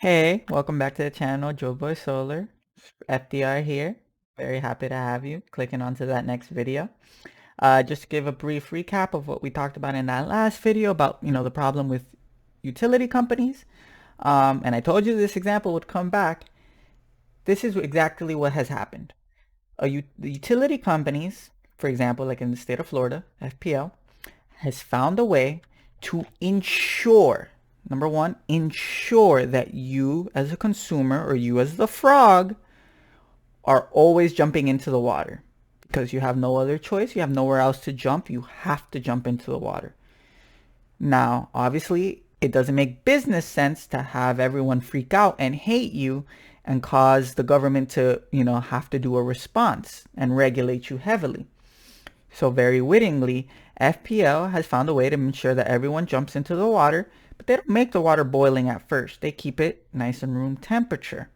Hey, welcome back to the channel, Joe Boy Solar. FDR here. Very happy to have you clicking onto that next video. Just to give a brief recap of what we talked about in that last video about, the problem with utility companies. And I told you this example would come back. This is exactly what has happened. The utility companies, for example, like in the state of Florida, FPL, has found a way to ensure, number one, ensure that you as a consumer or you as the frog are always jumping into the water because you have no other choice. You have nowhere else to jump. You have to jump into the water. Now, obviously, it doesn't make business sense to have everyone freak out and hate you and cause the government to, have to do a response and regulate you heavily. So very wittingly, FPL has found a way to ensure that everyone jumps into the water, but they don't make the water boiling at first. They keep it nice and room temperature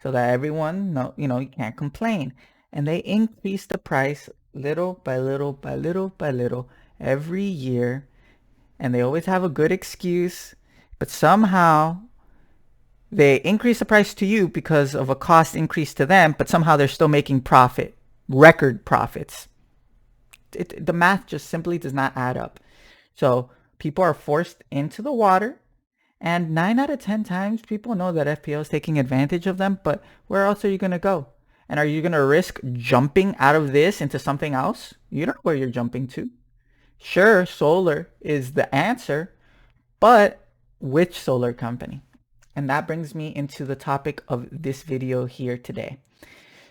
so that everyone, you can't complain. And they increase the price little by little by little by little every year. And they always have a good excuse, but somehow they increase the price to you because of a cost increase to them, but somehow they're still making profit, record profits. The math just simply does not add up. So people are forced into the water, and 9 out of 10 times people know that FPL is taking advantage of them, but where else are you going to go? And are you going to risk jumping out of this into something else? You don't know where you're jumping to. Sure, solar is the answer, but which solar company? And that brings me into the topic of this video here today.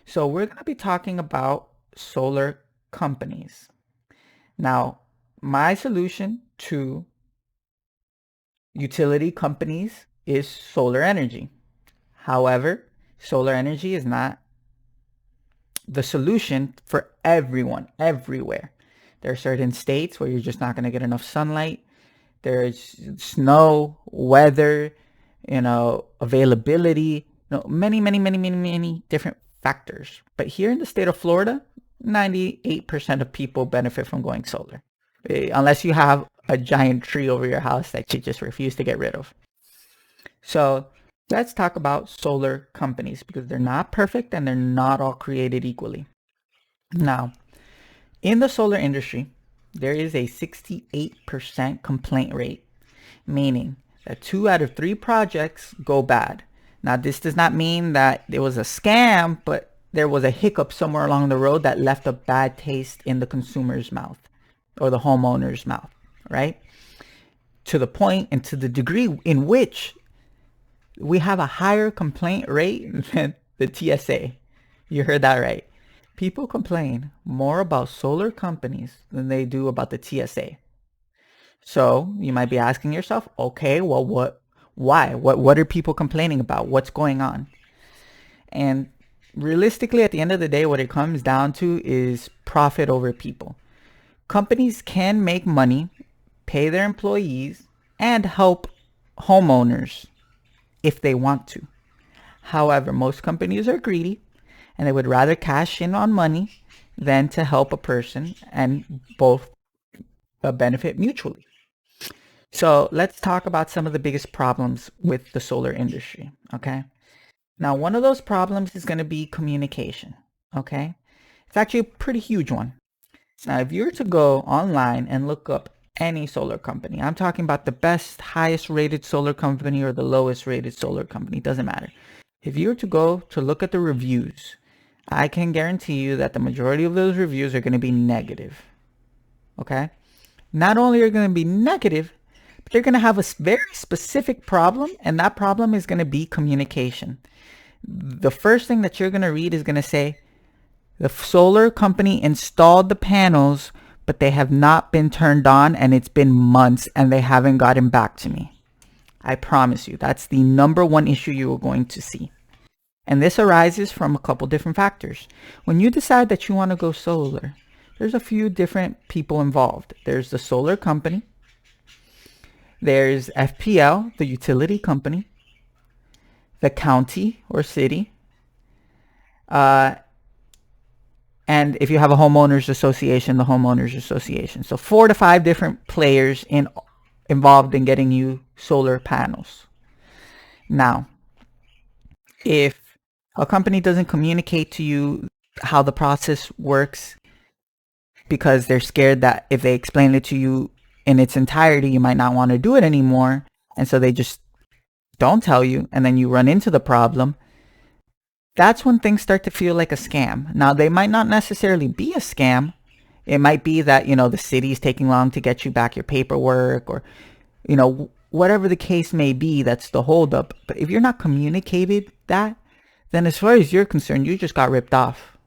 So we're going to be talking about solar companies. Now, my solution to utility companies is solar energy. However, solar energy is not the solution for everyone, everywhere. There are certain states where you're just not going to get enough sunlight. There's snow, weather, availability, many, many, many, many, many different factors. But here in the state of Florida, 98% of people benefit from going solar. Unless you have a giant tree over your house that you just refuse to get rid of. So let's talk about solar companies because they're not perfect and they're not all created equally. Now, in the solar industry, there is a 68% complaint rate, meaning that 2 out of 3 projects go bad. Now, this does not mean that it was a scam, but there was a hiccup somewhere along the road that left a bad taste in the consumer's mouth or the homeowner's mouth, right? To the point and to the degree in which we have a higher complaint rate than the TSA. You heard that right. People complain more about solar companies than they do about the TSA. So you might be asking yourself, okay, well, why? What are people complaining about? What's going on? And realistically, at the end of the day, what it comes down to is profit over people. Companies can make money, pay their employees, and help homeowners if they want to. However, most companies are greedy and they would rather cash in on money than to help a person and both benefit mutually. So let's talk about some of the biggest problems with the solar industry, okay? Now, one of those problems is going to be communication, okay? It's actually a pretty huge one. Now, if you were to go online and look up any solar company, I'm talking about the best, highest rated solar company or the lowest rated solar company, doesn't matter. If you were to go to look at the reviews, I can guarantee you that the majority of those reviews are going to be negative, okay? Not only are going to be negative, but they're going to have a very specific problem, and that problem is going to be communication. The first thing that you're going to read is going to say, the solar company installed the panels, but they have not been turned on and it's been months and they haven't gotten back to me. I promise you, that's the number one issue you are going to see. And this arises from a couple different factors. When you decide that you want to go solar, there's a few different people involved. There's the solar company. There's FPL, the utility company, the county or city, and if you have a homeowners association, the homeowners association. So 4 to 5 different players involved in getting you solar panels. Now, If a company doesn't communicate to you how the process works because they're scared that if they explain it to you in its entirety, you might not want to do it anymore, and so they just don't tell you, and then you run into the problem, that's when things start to feel like a scam. Now, they might not necessarily be a scam. It might be that, the city's taking long to get you back your paperwork, or, whatever the case may be, that's the holdup. But if you're not communicated that, then as far as you're concerned, you just got ripped off.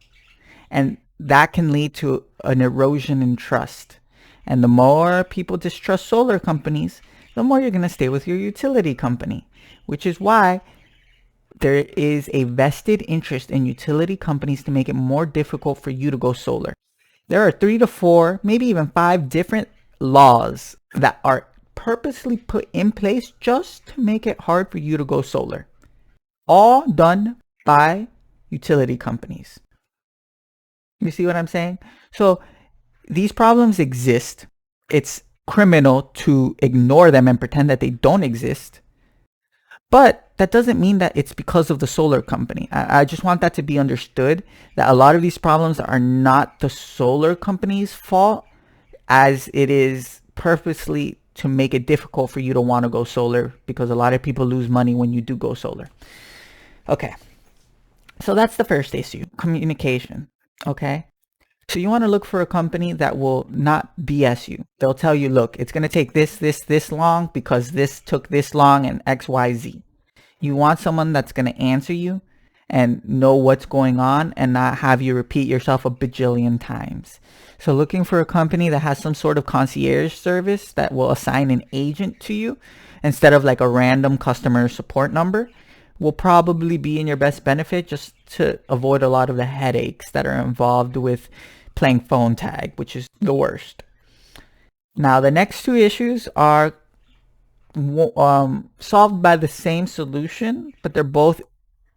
And that can lead to an erosion in trust. And the more people distrust solar companies, the more you're going to stay with your utility company, which is why there is a vested interest in utility companies to make it more difficult for you to go solar. There are 3 to 4, maybe even 5 different laws that are purposely put in place just to make it hard for you to go solar. All done by utility companies. You see what I'm saying? So these problems exist. It's criminal to ignore them and pretend that they don't exist. But that doesn't mean that it's because of the solar company. I just want that to be understood, that a lot of these problems are not the solar company's fault, as it is purposely to make it difficult for you to want to go solar, because a lot of people lose money when you do go solar. Okay. So that's the first issue, communication. Okay. So you want to look for a company that will not BS you. They'll tell you, look, it's going to take this long because this took this long and XYZ. You want someone that's going to answer you and know what's going on and not have you repeat yourself a bajillion times. So looking for a company that has some sort of concierge service that will assign an agent to you instead of like a random customer support number will probably be in your best benefit, just to avoid a lot of the headaches that are involved with playing phone tag, which is the worst. Now, the next 2 issues are solved by the same solution, but they're both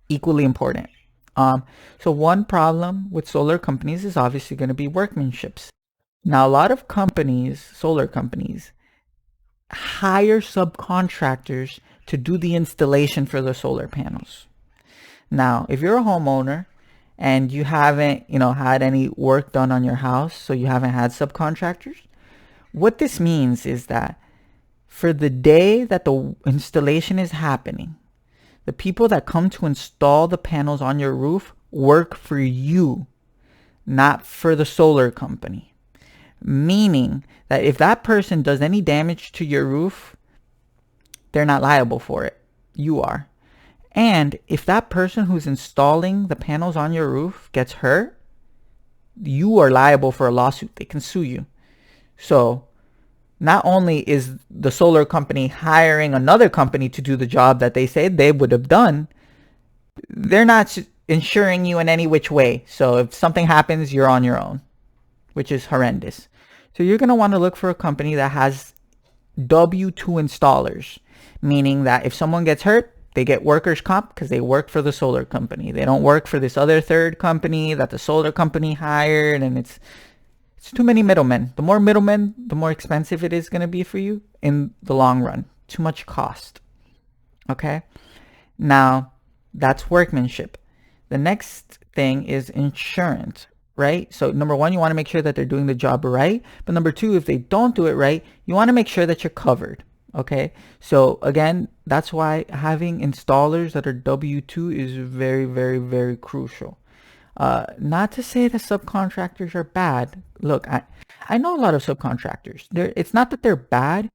equally important. So one problem with solar companies is obviously going to be workmanships. Now, a lot of companies, solar companies, hire subcontractors to do the installation for the solar panels. Now, if you're a homeowner and you haven't, had any work done on your house, so you haven't had subcontractors, what this means is that for the day that the installation is happening, the people that come to install the panels on your roof work for you, not for the solar company. Meaning that if that person does any damage to your roof, they're not liable for it. You are. And if that person who's installing the panels on your roof gets hurt, you are liable for a lawsuit. They can sue you. So not only is the solar company hiring another company to do the job that they said they would have done, they're not insuring you in any which way. So if something happens, you're on your own, which is horrendous. So you're going to want to look for a company that has W-2 installers, meaning that if someone gets hurt, they get workers' comp because they work for the solar company. They don't work for this other third company that the solar company hired, and it's too many middlemen. The more middlemen, the more expensive it is going to be for you in the long run. Too much cost. Okay? Now, that's workmanship. The next thing is insurance, right? So number 1, you want to make sure that they're doing the job right. But number 2, if they don't do it right, you want to make sure that you're covered. Okay, so again, that's why having installers that are W-2 is very, very, very crucial. Not to say that subcontractors are bad. Look, I know a lot of subcontractors. It's not that they're bad,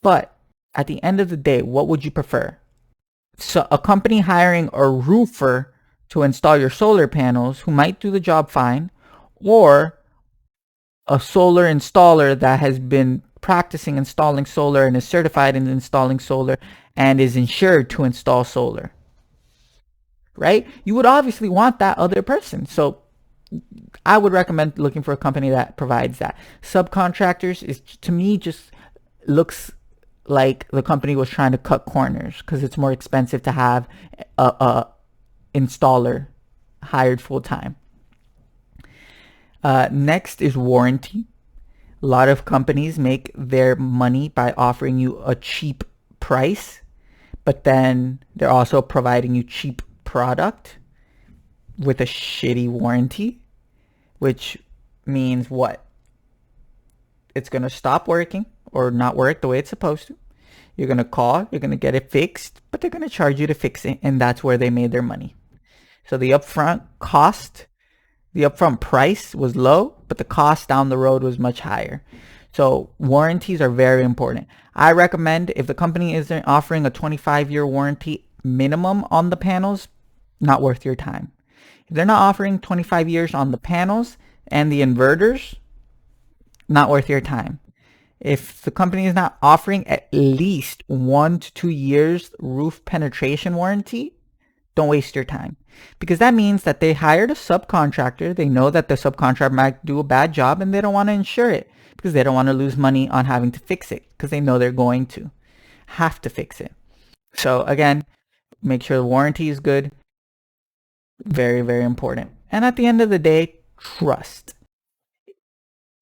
but at the end of the day, what would you prefer? So a company hiring a roofer to install your solar panels who might do the job fine, or a solar installer that has been practicing installing solar and is certified in installing solar and is insured to install solar, right? You would obviously want that other person. So I would recommend looking for a company that provides that. Subcontractors is, to me, just looks like the company was trying to cut corners because it's more expensive to have a installer hired full time. Next is warranty. A lot of companies make their money by offering you a cheap price, but then they're also providing you cheap product with a shitty warranty, which means what? It's going to stop working or not work the way it's supposed to. You're going to call, you're going to get it fixed, but they're going to charge you to fix it, and that's where they made their money. So the upfront price was low, but the cost down the road was much higher. So warranties are very important. I recommend, if the company isn't offering a 25-year warranty minimum on the panels, not worth your time. If they're not offering 25 years on the panels and the inverters, not worth your time. If the company is not offering at least 1 to 2 years roof penetration warranty, don't waste your time, because that means that they hired a subcontractor. They know that the subcontractor might do a bad job, and they don't want to insure it because they don't want to lose money on having to fix it, because they know they're going to have to fix it. So again, make sure the warranty is good. Very, very important. And at the end of the day, trust.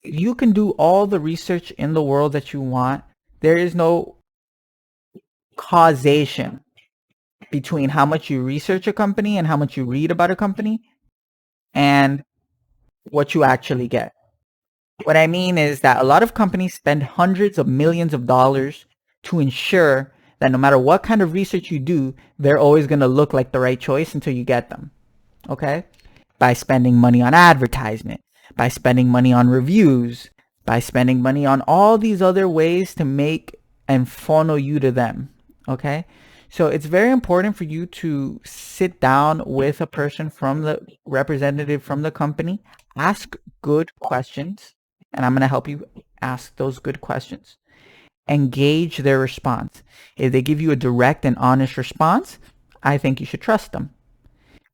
You can do all the research in the world that you want. There is no causation between how much you research a company and how much you read about a company and what you actually get. What I mean is that a lot of companies spend hundreds of millions of dollars to ensure that no matter what kind of research you do, they're always going to look like the right choice until you get them. Okay? By spending money on advertisement, by spending money on reviews, by spending money on all these other ways to make and funnel you to them. Okay? So it's very important for you to sit down with a person from the representative from the company, ask good questions, and I'm going to help you ask those good questions. Engage their response. If they give you a direct and honest response, I think you should trust them.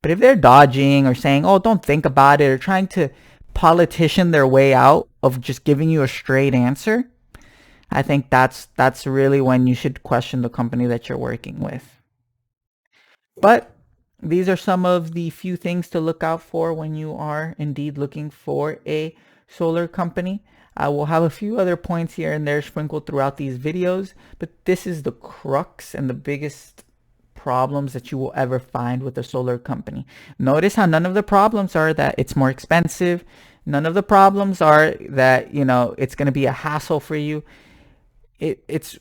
But if they're dodging or saying, oh, don't think about it, or trying to politician their way out of just giving you a straight answer, I think that's really when you should question the company that you're working with. But these are some of the few things to look out for when you are indeed looking for a solar company. I will have a few other points here and there sprinkled throughout these videos, but this is the crux and the biggest problems that you will ever find with a solar company. Notice how none of the problems are that it's more expensive. None of the problems are that, it's going to be a hassle for you. It's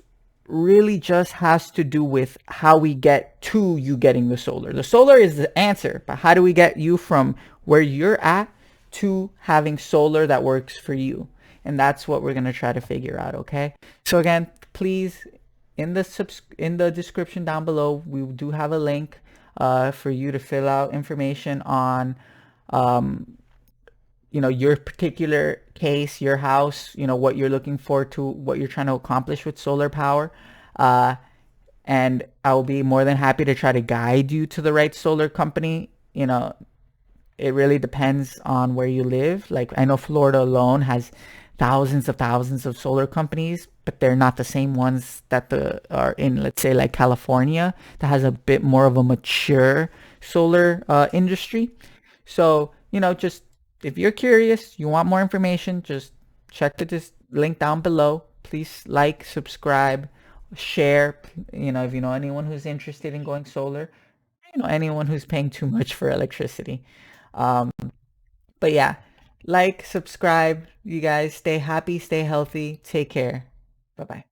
really just has to do with how we get to you getting the solar. The solar is the answer, but how do we get you from where you're at to having solar that works for you? And that's what we're going to try to figure out, okay? So again, please, in the description down below, we do have a link for you to fill out information on your particular case, your house, what you're looking for, to what you're trying to accomplish with solar power. And I'll be more than happy to try to guide you to the right solar company. It really depends on where you live. Like, I know Florida alone has thousands of solar companies, but they're not the same ones that are in, let's say, like California, that has a bit more of a mature solar industry. So, just if you're curious, you want more information, just check this link down below. Please like, subscribe, share. If you know anyone who's interested in going solar, anyone who's paying too much for electricity. But yeah, like, subscribe. You guys stay happy, stay healthy, take care. Bye-bye.